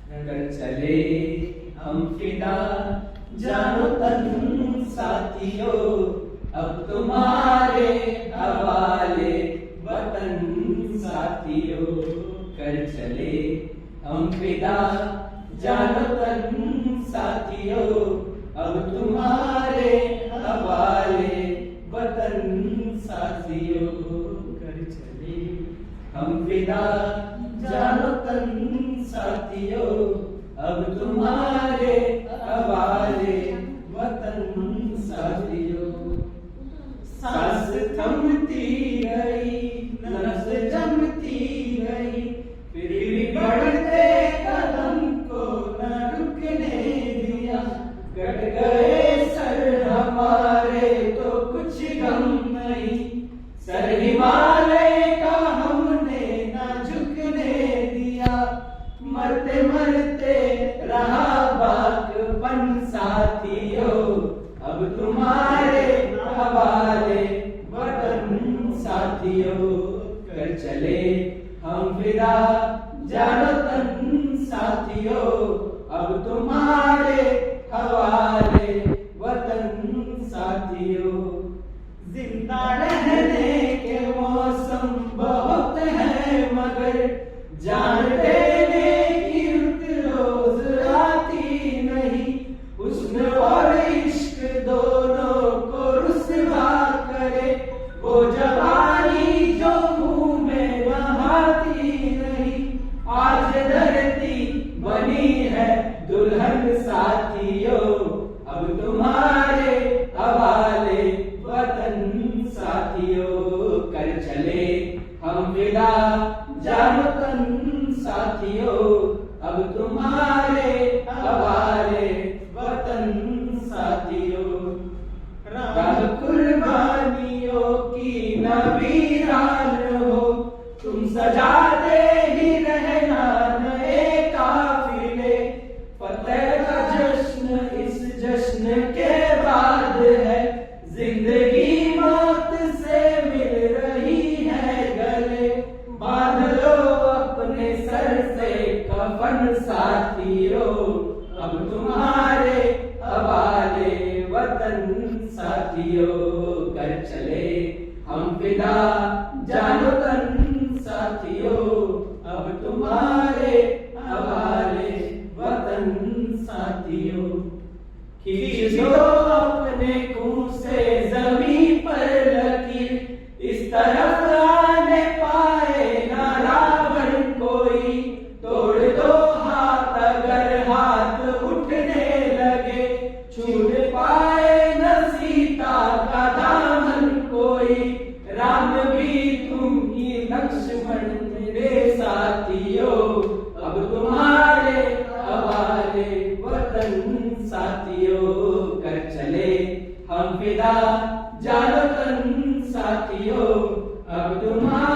कर चले हम फिदा जानो तन साथियों, अब तुम्हारे हवाले वतन साथियों। कर चले हम फिदा जानो तन साथियों, अब तुम्हारे हवाले वतन साथियों। कर चले हम फिदा जानो तन साथियों, अब तुम्हारे हवाले वतन साथियों। सांस थमती गई, नफ्स जमती गई, फिर भी बढ़ते कदम को न रुकने दिया। कट गए सर हमारे तो कुछ गम नहीं, सर हिमालय का हमने न झुकने दिया। मरते मरते रहा बाकपन साथियों, अब तुम्हारे हवाले वतन साथियों। कर चले हम फिदा जानो तन साथियों, अब तुम्हारे हवाले वतन साथियों। जिंदा रहने के मौसम बहुत है मगर जान देने की रुत रोज आती नहीं। हुस्न और इश्क दोनों को रुसवा करे, वो जवानी जो मुंह में बहाती नहीं। आज धरती बनी है दुल्हन साथियों, अब तुम्हारे हवाले वतन साथियों। कर चले हम फिदा जानो तन साथियों, अब तुम्हारे हवाले वतन साथियों। राह कुर्बानियों की न वीरान हो, तुम सजाते ही रहना नए काफिले। फतेह का जश्न इस जश्न के बाद है, जिंदगी मौत से मिल रही है गले। बांध लो अपने सर से कफन साथियों, अब तुम्हारे हवाले वतन साथियों। कर चले हम फिदा जानो तन साथियों, अब तुम्हारे हवाले वतन साथियों। खींच दो अपने खून से जमीन पर लकीर, इस तरफ आने पाए ना रावण कोई। तोड़ दो हाथ अगर हाथ उठने लगे, छूट पाए न सीता का दामन कोई। राम भी तुम ही लक्ष्मण मेरे साथियों, अब तुम्हारे हवाले वतन साथियों। कर चले हम फिदा जानो तन साथियों, अब तुम्हारे